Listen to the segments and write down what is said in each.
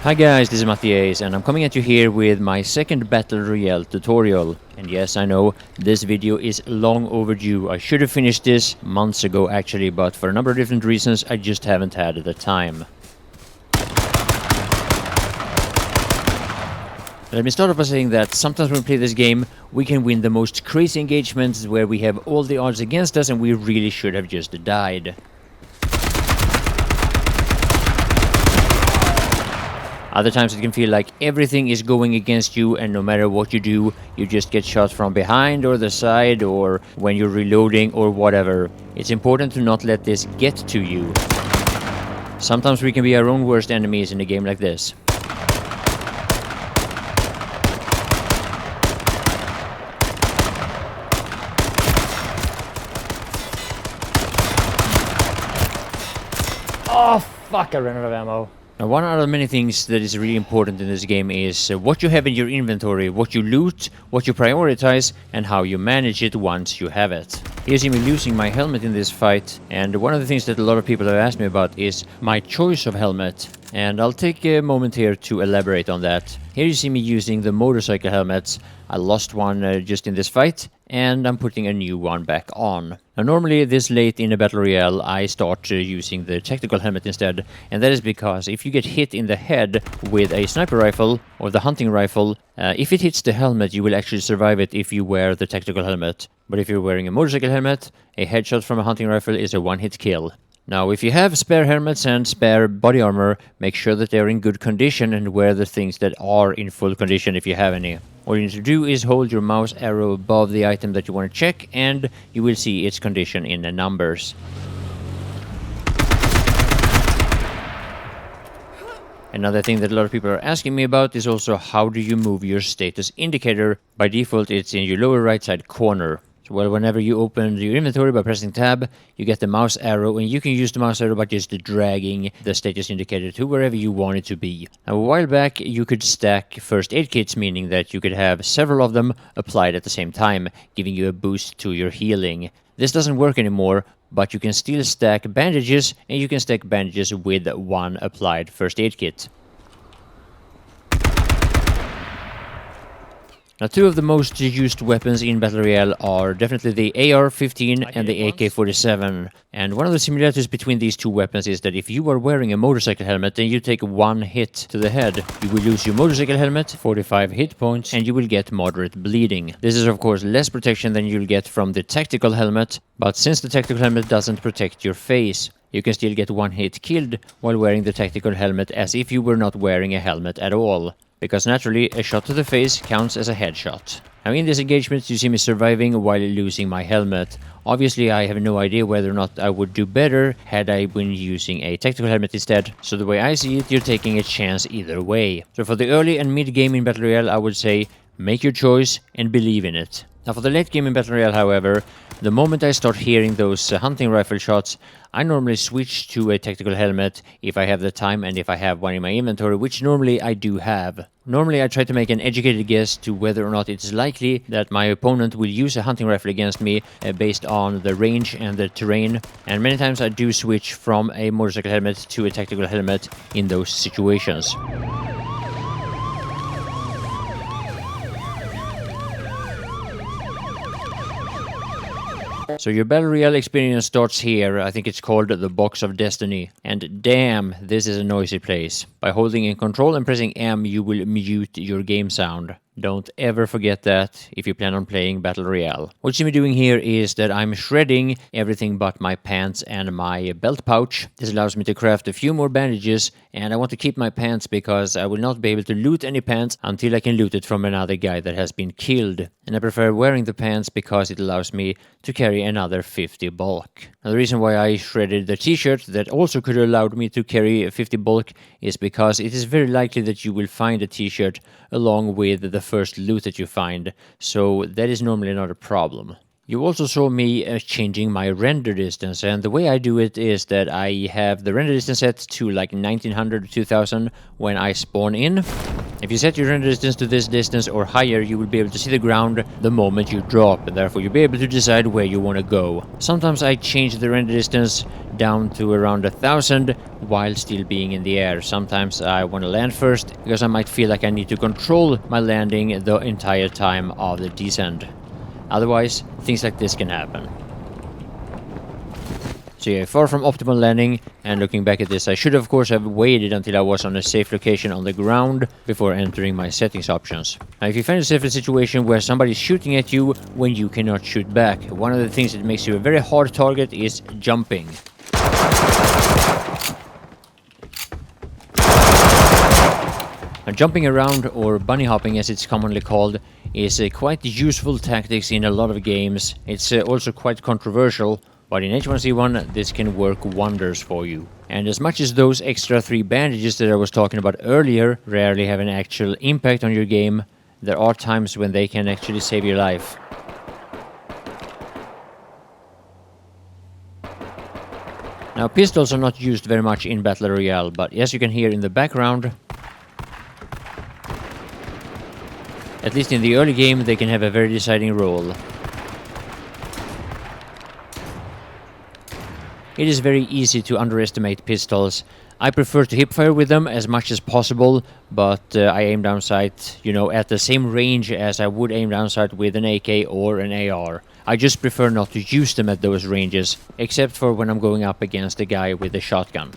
Hi guys, this is Matthias and I'm coming at you here with my second Battle Royale tutorial. And yes, I know, this video is long overdue. I should have finished this months ago actually, but for a number of different reasons I just haven't had the time. Let me start off by saying that sometimes when we play this game, we can win the most crazy engagements where we have all the odds against us and we really should have just died. Other times it can feel like everything is going against you and no matter what you do, you just get shot from behind or the side or when you're reloading or whatever. It's important to not let this get to you. Sometimes we can be our own worst enemies in a game like this. Oh fuck, I ran out of ammo. Now, one out of many things that is really important in this game is what you have in your inventory, what you loot, what you prioritize, and how you manage it once you have it. Here you see me losing my helmet in this fight, and one of the things that a lot of people have asked me about is my choice of helmet. And I'll take a moment here to elaborate on that. Here you see me using the motorcycle helmets. I lost one just in this fight, and I'm putting a new one back on. Now normally this late in a Battle Royale I start using the tactical helmet instead, and that is because if you get hit in the head with a sniper rifle or the hunting rifle, if it hits the helmet you will actually survive it if you wear the tactical helmet. But if you're wearing a motorcycle helmet, a headshot from a hunting rifle is a one-hit kill. Now, if you have spare helmets and spare body armor, make sure that they're in good condition and wear the things that are in full condition if you have any. All you need to do is hold your mouse arrow above the item that you want to check and you will see its condition in the numbers. Another thing that a lot of people are asking me about is also how do you move your status indicator. By default, it's in your lower right side corner. Well, whenever you open your inventory by pressing tab, you get the mouse arrow, and you can use the mouse arrow by just dragging the status indicator to wherever you want it to be. Now, a while back, you could stack first aid kits, meaning that you could have several of them applied at the same time, giving you a boost to your healing. This doesn't work anymore, but you can still stack bandages, and you can stack bandages with one applied first aid kit. Now, two of the most used weapons in Battle Royale are definitely the AR-15 and the AK-47. And one of the similarities between these two weapons is that if you are wearing a motorcycle helmet and you take one hit to the head, you will lose your motorcycle helmet, 45 hit points, and you will get moderate bleeding. This is of course less protection than you'll get from the tactical helmet, but since the tactical helmet doesn't protect your face, you can still get one hit killed while wearing the tactical helmet as if you were not wearing a helmet at all. Because naturally, a shot to the face counts as a headshot. Now in this engagement you see me surviving while losing my helmet. Obviously I have no idea whether or not I would do better had I been using a tactical helmet instead. So the way I see it, you're taking a chance either way. So for the early and mid game in Battle Royale I would say make your choice and believe in it. Now for the late game in Battle Royale, however, the moment I start hearing those hunting rifle shots, I normally switch to a tactical helmet if I have the time and if I have one in my inventory, which normally I do have. Normally I try to make an educated guess to whether or not it's likely that my opponent will use a hunting rifle against me based on the range and the terrain, and many times I do switch from a motorcycle helmet to a tactical helmet in those situations. So your Battle Royale experience starts here. I think it's called the Box of Destiny. And damn, this is a noisy place. By holding in control and pressing M, you will mute your game sound. Don't ever forget that if you plan on playing Battle Royale. What you see me doing here is that I'm shredding everything but my pants and my belt pouch. This allows me to craft a few more bandages, and I want to keep my pants because I will not be able to loot any pants until I can loot it from another guy that has been killed. And I prefer wearing the pants because it allows me to carry another 50 bulk. Now, the reason why I shredded the t-shirt that also could have allowed me to carry 50 bulk is because it is very likely that you will find a t-shirt along with the first loot that you find, so that is normally not a problem. You also saw me changing my render distance, and the way I do it is that I have the render distance set to like 1900 or 2000 when I spawn in. If you set your render distance to this distance or higher, you will be able to see the ground the moment you drop, and therefore you'll be able to decide where you want to go. Sometimes I change the render distance down to around 1,000 while still being in the air. Sometimes I want to land first because I might feel like I need to control my landing the entire time of the descent. Otherwise, things like this can happen. So yeah, far from optimal landing, and looking back at this, I should of course have waited until I was on a safe location on the ground before entering my settings options. Now if you find yourself in a situation where somebody's shooting at you when you cannot shoot back, one of the things that makes you a very hard target is jumping. Now, jumping around, or bunny hopping as it's commonly called, is a quite useful tactics in a lot of games. It's also quite controversial, but in H1Z1 this can work wonders for you. And as much as those extra 3 bandages that I was talking about earlier rarely have an actual impact on your game, there are times when they can actually save your life. Now pistols are not used very much in Battle Royale, but as you can hear in the background, at least in the early game, they can have a very deciding role. It is very easy to underestimate pistols. I prefer to hipfire with them as much as possible, but I aim down sight, at the same range as I would aim down sight with an AK or an AR. I just prefer not to use them at those ranges, except for when I'm going up against a guy with a shotgun.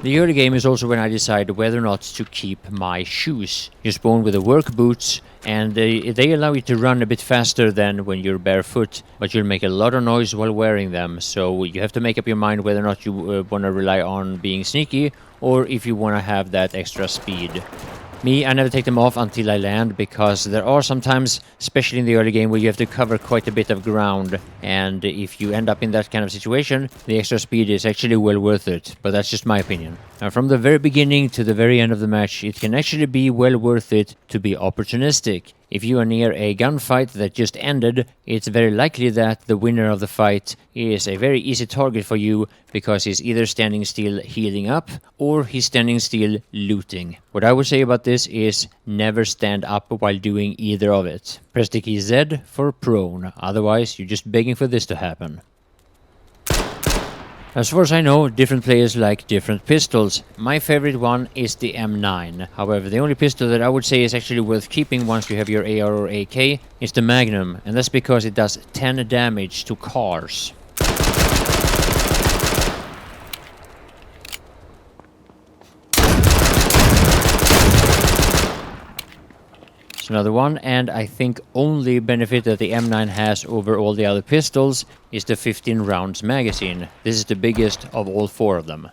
The early game is also when I decide whether or not to keep my shoes. You spawn with the work boots, and they allow you to run a bit faster than when you're barefoot, but you'll make a lot of noise while wearing them, so you have to make up your mind whether or not you want to rely on being sneaky, or if you want to have that extra speed. Me, I never take them off until I land, because there are sometimes, especially in the early game, where you have to cover quite a bit of ground, and if you end up in that kind of situation, the extra speed is actually well worth it, but that's just my opinion. Now, from the very beginning to the very end of the match, it can actually be well worth it to be opportunistic. If you are near a gunfight that just ended, it's very likely that the winner of the fight is a very easy target for you, because he's either standing still healing up, or he's standing still looting. What I would say about this is never stand up while doing either of it. Press the key Z for prone, otherwise you're just begging for this to happen. As far as I know, different players like different pistols. My favorite one is the M9. However, the only pistol that I would say is actually worth keeping once you have your AR or AK is the Magnum, and that's because it does 10 damage to cars. Another one, and I think only benefit that the M9 has over all the other pistols is the 15 rounds magazine. This is the biggest of all 4 of them.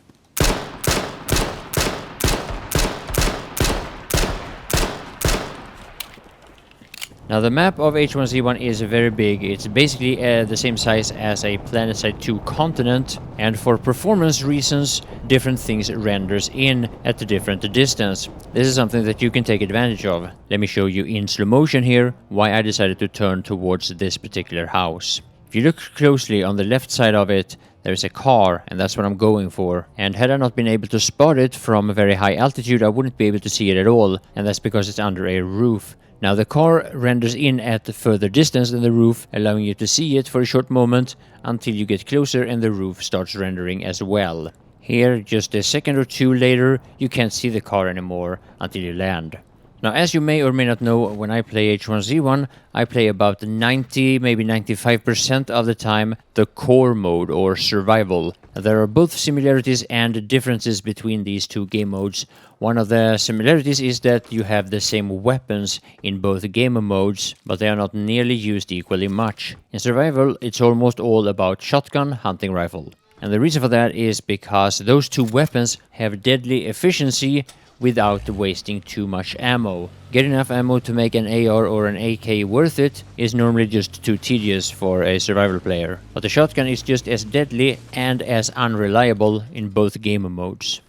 Now the map of H1Z1 is very big. It's basically the same size as a Planetside 2 continent, and for performance reasons, different things renders in at a different distance. This is something that you can take advantage of. Let me show you in slow motion here why I decided to turn towards this particular house. If you look closely on the left side of it, there's a car, and that's what I'm going for. And had I not been able to spot it from a very high altitude, I wouldn't be able to see it at all, and that's because it's under a roof. Now the car renders in at a further distance than the roof, allowing you to see it for a short moment until you get closer and the roof starts rendering as well. Here, just a second or two later, you can't see the car anymore until you land. Now, as you may or may not know, when I play H1Z1, I play about 90, maybe 95% of the time the core mode or survival. There are both similarities and differences between these two game modes. One of the similarities is that you have the same weapons in both game modes, but they are not nearly used equally much. In survival, it's almost all about shotgun, hunting rifle. And the reason for that is because those two weapons have deadly efficiency without wasting too much ammo. Getting enough ammo to make an AR or an AK worth it is normally just too tedious for a survival player. But the shotgun is just as deadly and as unreliable in both game modes.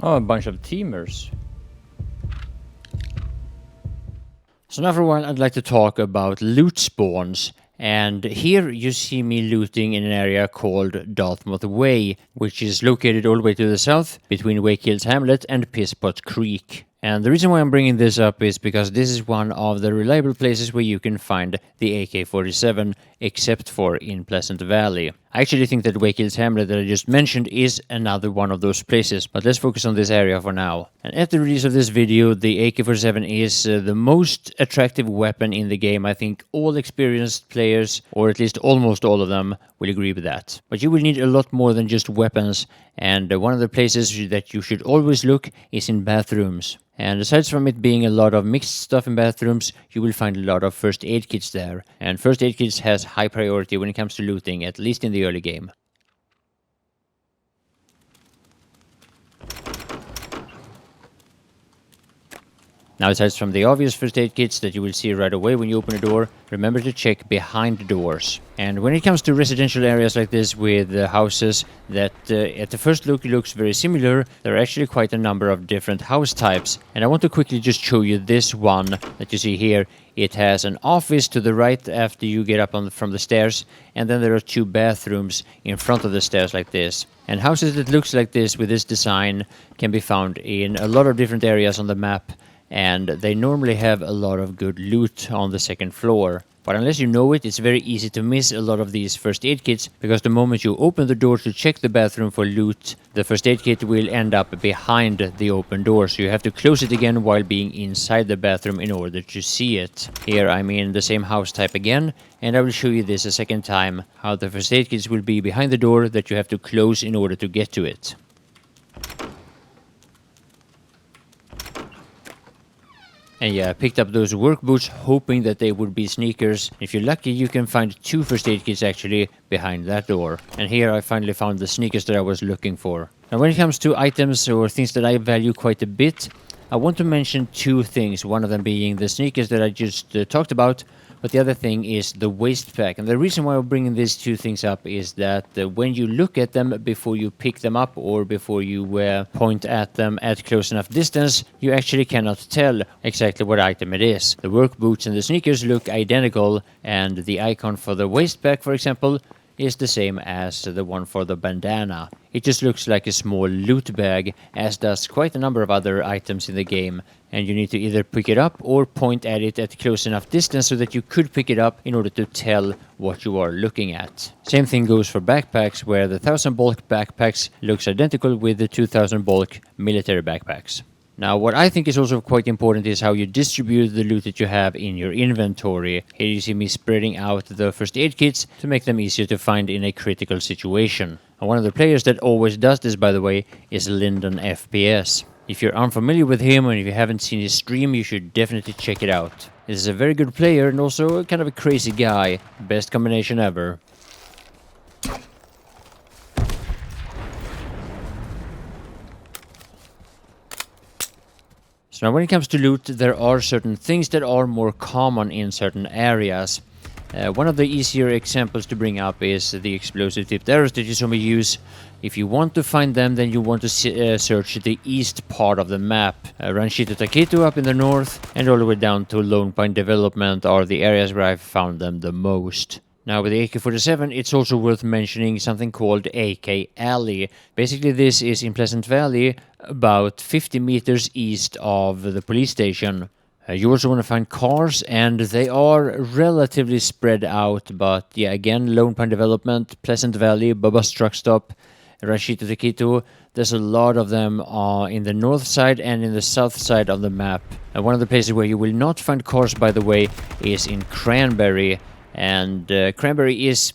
Oh, a bunch of teamers. So now for a while I'd like to talk about loot spawns. And here you see me looting in an area called Dartmouth Way, which is located all the way to the south between Wakehills Hamlet and Pisspot Creek. And the reason why I'm bringing this up is because this is one of the reliable places where you can find the AK-47, except for in Pleasant Valley. I actually think that Wakehills Hamlet that I just mentioned is another one of those places, but let's focus on this area for now. And at the release of this video, the AK-47 is the most attractive weapon in the game. I think all experienced players, or at least almost all of them, will agree with that. But you will need a lot more than just weapons, and one of the places that you should always look is in bathrooms. And aside from it being a lot of mixed stuff in bathrooms, you will find a lot of first aid kits there. And first aid kits has high priority when it comes to looting, at least in the early game. Now, aside from the obvious first aid kits that you will see right away when you open a door, remember to check behind the doors. And when it comes to residential areas like this with houses that at the first look looks very similar, there are actually quite a number of different house types. And I want to quickly just show you this one that you see here. It has an office to the right after you get up from the stairs, and then there are two bathrooms in front of the stairs like this. And houses that looks like this with this design can be found in a lot of different areas on the map, and they normally have a lot of good loot on the second floor. But unless you know it, it's very easy to miss a lot of these first aid kits, because the moment you open the door to check the bathroom for loot, the first aid kit will end up behind the open door, so you have to close it again while being inside the bathroom in order to see it. Here I'm in the same house type again, and I will show you this a second time, how the first aid kits will be behind the door that you have to close in order to get to it. And yeah, I picked up those work boots hoping that they would be sneakers. If you're lucky, you can find two first aid kits actually behind that door. And here I finally found the sneakers that I was looking for. Now when it comes to items or things that I value quite a bit, I want to mention two things. One of them being the sneakers that I just talked about, but the other thing is the waist pack. And the reason why I'm bringing these two things up is that when you look at them before you pick them up or before you point at them at close enough distance, you actually cannot tell exactly what item it is. The work boots and the sneakers look identical, and the icon for the waist pack, for example, is the same as the one for the bandana. It just looks like a small loot bag, as does quite a number of other items in the game, and you need to either pick it up or point at it at close enough distance so that you could pick it up in order to tell what you are looking at. Same thing goes for backpacks, where the 1000 bulk backpacks looks identical with the 2000 bulk military backpacks. Now, what I think is also quite important is how you distribute the loot that you have in your inventory. Here you see me spreading out the first aid kits to make them easier to find in a critical situation. And one of the players that always does this, by the way, is Lyndon FPS. If you're unfamiliar with him and if you haven't seen his stream, you should definitely check it out. This is a very good player and also kind of a crazy guy. Best combination ever. So now when it comes to loot, there are certain things that are more common in certain areas. One of the easier examples to bring up is the explosive tipped arrows that you saw me use. If you want to find them, then you want to search the east part of the map. Ranchito Taquito up in the north and all the way down to Lone Pine Development are the areas where I've found them the most. Now with the AK-47, it's also worth mentioning something called AK Alley. Basically this is in Pleasant Valley, about 50 meters east of the police station. You also want to find cars, and they are relatively spread out, but yeah, again, Lone Pine Development, Pleasant Valley, Bubba's Truck Stop, Ranchito Taquito, there's a lot of them in the north side and in the south side of the map. One of the places where you will not find cars, by the way, is in Cranberry. And Cranberry is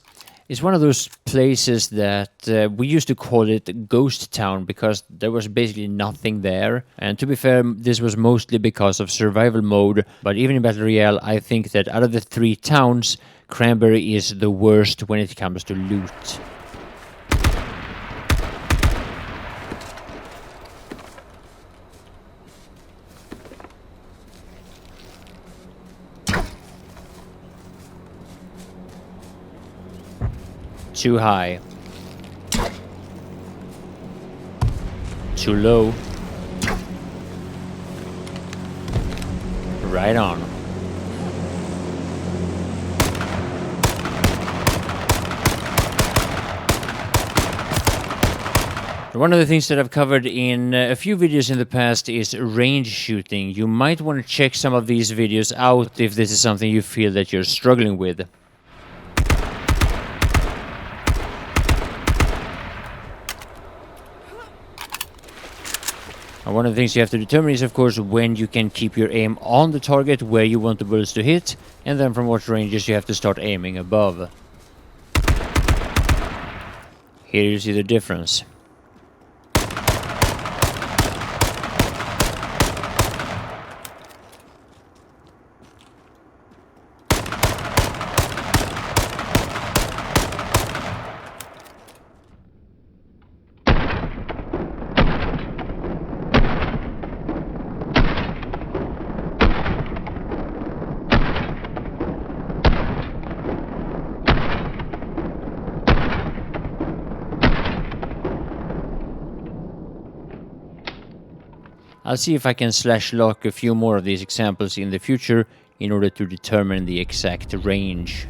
one of those places that we used to call it Ghost Town because there was basically nothing there. And to be fair, this was mostly because of survival mode. But even in Battle Royale, I think that out of the three towns, Cranberry is the worst when it comes to loot. Too high. Too low. Right on. One of the things that I've covered in a few videos in the past is range shooting. You might want to check some of these videos out if this is something you feel that you're struggling with. And one of the things you have to determine is, of course, when you can keep your aim on the target where you want the bullets to hit, and then from what ranges you have to start aiming above. Here you see the difference. I'll see if I can slash lock a few more of these examples in the future in order to determine the exact range.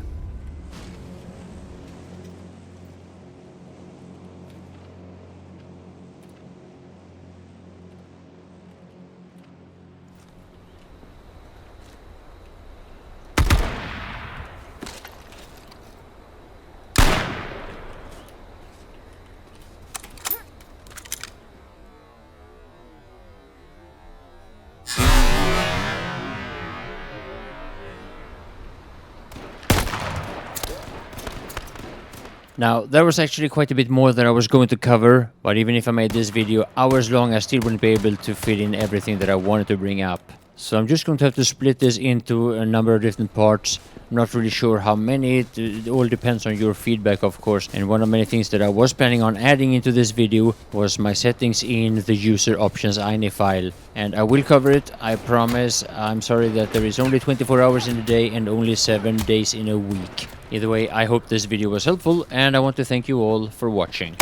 Now, there was actually quite a bit more that I was going to cover, but even if I made this video hours long, I still wouldn't be able to fit in everything that I wanted to bring up. So I'm just going to have to split this into a number of different parts. I'm not really sure how many, it all depends on your feedback, of course. And one of many things that I was planning on adding into this video was my settings in the user options INI file. And I will cover it, I promise. I'm sorry that there is only 24 hours in a day and only 7 days in a week. Either way, I hope this video was helpful, and I want to thank you all for watching.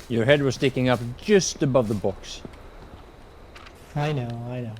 Your head was sticking up just above the box. I know.